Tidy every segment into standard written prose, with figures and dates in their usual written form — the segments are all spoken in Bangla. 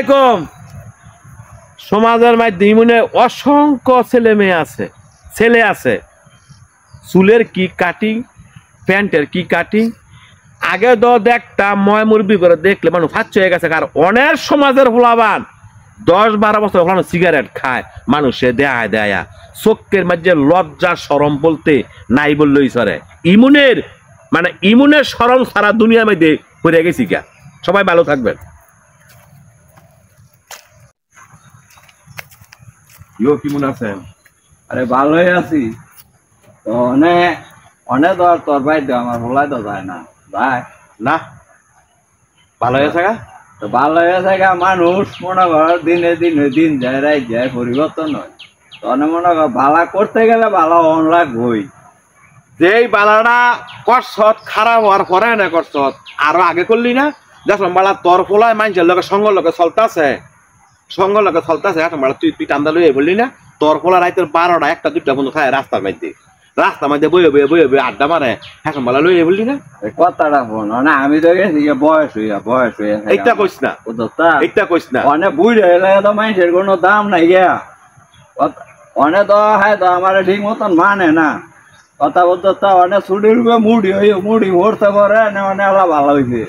আলাইকুম। সমাজের মাধ্যমে অসংখ্য ছেলে মেয়ে আছে, ছেলে আছে, চুলের কি কাটিং, প্যান্টের কি কাটিং। আগে তো দেখতাম ময় মুরবি করে দেখলে মানুষ ফাচ্ছ হয়ে গেছে। আর অনেক সমাজের ফলাবান 10-12 বছর ফলানো সিগারেট খায়, মানুষে দেয়া দেয়া চোখের মাঝে লজ্জা সরম বলতে নাই বললেই সরে। ইমুনের সরম সারা দুনিয়ার মধ্যে পড়ে গেছি গা। সবাই ভালো থাকবেন। কেমন আছেন? আরে ভালোই আছি তো। অনেক তোর ভাই তো আমার ভোলাই তো যায় না ভাই। না ভালো হয়েছে গা? তো ভালো হয়েছে গা। মানুষ মনে কর দিনে দিনে দিন যায়, রাত যায়, পরিবর্তন হয়। তো মনে কর বালা করতে গেলে ভালো অন লাগবই। যেই বালাটা করছত খারাপ হওয়ার পরে না করছত আরো আগে করলি না। দেখলাম বালা তোর ফলায় মানুষের লোকের সঙ্গ লোকে চলতেছে, সঙ্গ লোকে চলতেছে। এখন বালা তুই টান্দা লইয়ে বললি না তোর ফলা রাইতের 12টা 1টা 2টা বন্ধু খায় রাস্তার মধ্যে বইয়ে আড্ডা মারে। এখন বালা লইয়ে বললি না কথাটা ফোন না। আমি তো গেছি বয়স হইয়া এইটা কইস না, এইটা কইস না। অনেক বুঝে এলে তো মানুষের কোনো দাম নাই গিয়া। অনেক তো হ্যাঁ তো আমার ঠিক মতন মানে না কথা বলতে। অনেক ছুটির মুড়ি ভরতে পারে অনেক ভালো হয়েছে।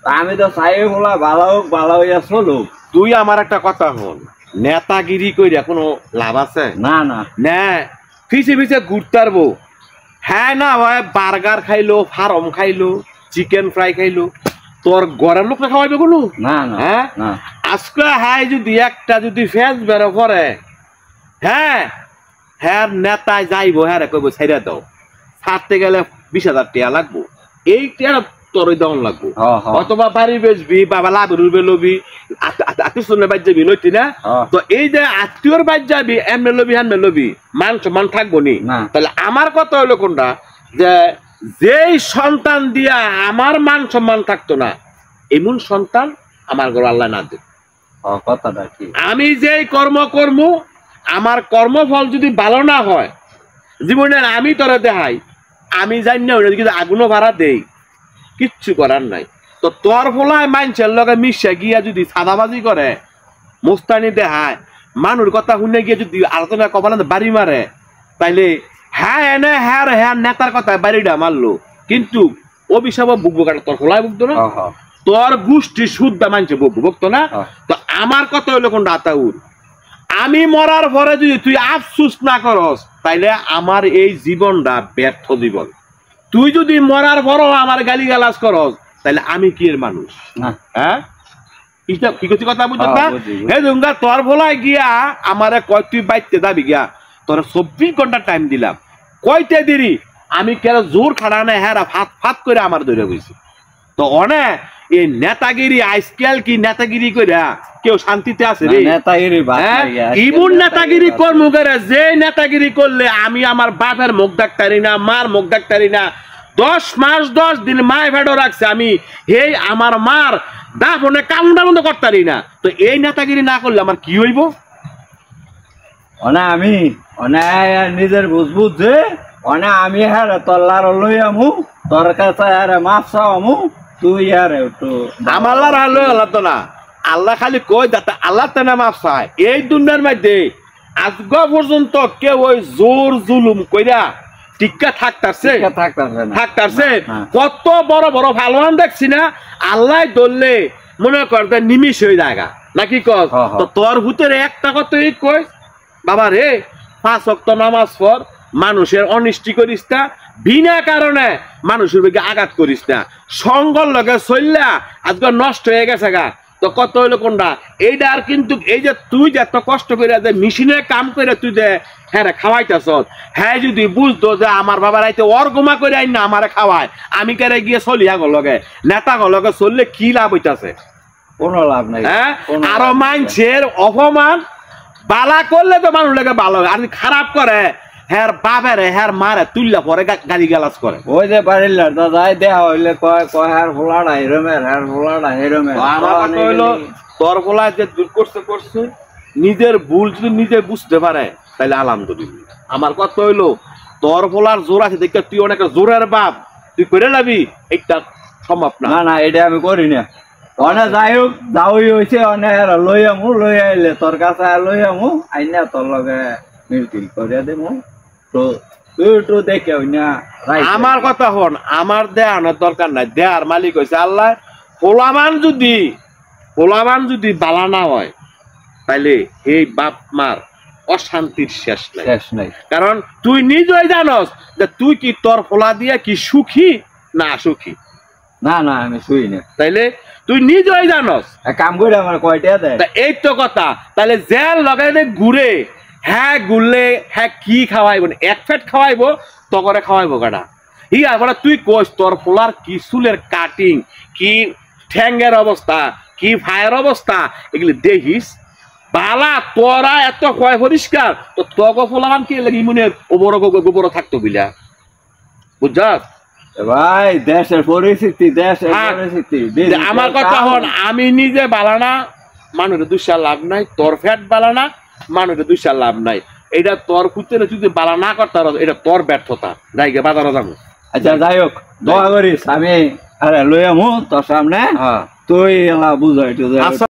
আমি তো চাই বলা ভালো হোক, ভালো হইয়া চলুক। তুই আমার একটা কথা হল, নেতাগিরি কইরা কোনো লাভ আছে? না না না, ফিসে ফিসে ঘুরতারবো। হ্যাঁ না ভাই, বার্গার খাইলো, ফার্ম খাইলো, চিকেন ফ্রাই খাইলো, তোর ঘরের লোক খাওয়াইবে কোনো? না না হ্যাঁ আজকে হ্যাঁ যদি একটা যদি ফেস বেরো পরে, হ্যাঁ হ্যাঁ নেতায় যাইবো, হ্যাঁ কইব ছেড়ে দাও, ছাড়তে গেলে 20,000 টাকা লাগবো। এই টাকা তোর দমন লাগবো। অথবা বাড়ি বেচবি, বাবা লাভ রুবে লবি, আত্মীয় বাদ যাবি লইতি না। তো এই যে আত্মীয়র বাদ যাবি এমনি লবি হ্যান লবি, মান সম্মান থাকবো নি। তাহলে আমার কথা হইলো কোনটা, যে যেই সন্তান দিয়া আমার মান সম্মান থাকতো না, এমন সন্তান আমার ঘর আল্লাহ না দেব। কথাটা কি, আমি যেই কর্ম কর্ম, আমার কর্মফল যদি ভালো না হয় জীবনের, আমি তোরা দেখাই, আমি জানি না কিন্তু আগুনও ভাড়া দেই, কিচ্ছু করার নাই। তো তোর ফলায় মানুষের লগে মিশা গিয়া যদি সাদাবাজি করে, মুস্তানি দেখায়, মানুষ কথা শুনে গিয়ে যদি আলোচনা কপালে বাড়ি মারে, তাইলে হ্যাঁ এনে হ্যাঁ হ্যাঁ নেতার কথা বাড়িটা মারলো, কিন্তু অভিশাপ বুকবো কাটা তোর ফলায় বুকতো না, তোর গোষ্ঠী শুদ্ধা মানছে বুকতো না। তো আমার কথা হইলো কোনটা আতাউর, আমি মরার পরে যদি তুই আফসুস না করস, তাইলে আমার এই জীবনটা ব্যর্থ জীবন। তুই যদি মরার পরও আমার গালি গালাজ করস, তাহলে আমি কি এর মানুষ? হ্যাঁ কি করছি কথা বুঝছ না? হে দুঙ্গা তোর ভোলায় গিয়া আমারে কয় তুই বাইতে যাবি গিয়া, তোর 24 ঘন্টা টাইম দিলাম, কয়তে দিরি আমি কেন জোর খাড়া নাই, হ্যাঁ ফাত করে আমার ধরে গেছি। তো অনেক এই নেতাগিরি আজকাল কি নেতাগিরি কইরা কেউ শান্তিতে আছে রে? ইমন নেতাগিরি কর্ম করে, যে নেতাগিরি করলে আমি আমার বাপের মুখ ডাক্তারি না, মার মুখ ডাক্তারি না, 10 মাস 10 দিন মায় ভেড়ো রাখছে, আমি এই আমার মার দাফনে কামড়া বন্ধ করতারি না। তো এই নেতাগিরি না করলে আমার কি হইব? আমি নিজের বুঝবুঝে আমি হ্যাঁ তল্লার লই আমু, তোর কাছে আরে মাছ চাও, তুই আর একটু আমার তো না। আল্লাহ খালি কই যাতে আল্লাহ তেনা মাপ চায়। এই দুনিয়ার মধ্যে আজ পর্যন্ত কেউ ওই জোর জুলুম কইরা টিকা থাকতারছে? কত বড় বড় ভালোবান দেখছি না, আল্লাহ ধরলে মনে করতে নিমিষ হয়ে জায়গা নাকি কর। তো তোর ভূতের একটা কথা কই, বাবা রে 5 ওয়াক্ত নামাজ পড়, মানুষের অনিষ্টি করিস না, বিনা কারণে মানুষের দিকে আঘাত করিস না, সঙ্গর লগে চললা আজকে নষ্ট হয়ে গেছে গা। তো কত হইলো কোনটা এইটা? আর কিন্তু এই যে তুই যে এত কষ্ট করে যে মেশিনে কাম করে তুই যে হ্যাঁ খাওয়াইতেছ, হ্যাঁ যদি বুঝতো যে আমার বাবার আইতে অর্গমা করে আইন না আমারে খাওয়ায়, আমি কেন গিয়ে চলি আগর লগে নেতা লগে চললে কি লাভ হইতাছে? কোনো লাভ নাই। হ্যাঁ আরো মানুষের অপমান বালা করলে তো মানুষ লাগে ভালো, আর খারাপ করে হ্যার বাবারে হ্যার মারে তুললা পরে গালি গালাজ করে। ওই যে বাড়ির দাদাই দেয়া হইলে কয় কয় হ্যার ফোলাটা হেরমের, হ্যার ফোলাটা হেরমের। আমার কথা হইলো তোর ফোলায় যে দূর করছে নিজের ভুল যদি নিজে বুঝতে পারে তাহলে আলহামদুলিল্লাহ। আমার কথা হইলো তোর ফোলার জোর আছে দেখে তুই অনেক জোরের বাপ, তুই করে যাবি, এটা সম্ভব না। না এটা আমি করি না। অনে যাই হোক যাওই হয়েছে অনে লই আমু লই আইলে তোর কাছে লই আমু আইনা তোর লগে মিলটিল করে দেবো তো তুই একটু দেখে না আমার কথা হন আমার দেয়ানোর দরকার নাই দেয়ার মালিক হয়েছে আল্লাহ পোলামান যদি বালা না হয় তাইলে এই বাপ মার অশান্তির শেষ নাই কারণ তুই নিজেই জানস যে তুই কি তোর পোলা দিয়া কি সুখী না সুখী না না আমি শুই না তাইলে তুই নিজেই জানস কাম করে আমার কয়টা দেয় এই তো কথা তাহলে জেল লগাইলে ঘুরে হ্যাঁ ঘুরলে হ্যাঁ কি খাওয়াইব এক ফেট খাওয়াইবো তো করে খাওয়াইবো কাটা আবার তুই কোস তোর পোলার কি চুলের কাটিং কি ঠ্যাঙ্গের অবস্থা কি ফায়ের অবস্থা এগুলি দেখিস বালা তোরা এত হয় পরিষ্কার তো তগো ফলাম কি লাগি মনে গোবর থাকতো বিলা বুঝছস ভাই দেশের পরিস্থিতি আমার কথা হন আমি নিজে বালানা মানুষের দুঃসার লাভ নাই তোর ফ্যাট বালানা মানুষের দুঃসার লাভ নাই এটা তোর খুঁজতে যদি বালা না করতে এটা তোর ব্যর্থতা যাই গে বাজারে যাবো আচ্ছা যাই হোক দোয়া করিস আমি আরে লই আমু তোর সামনে তুই এলা বুঝাই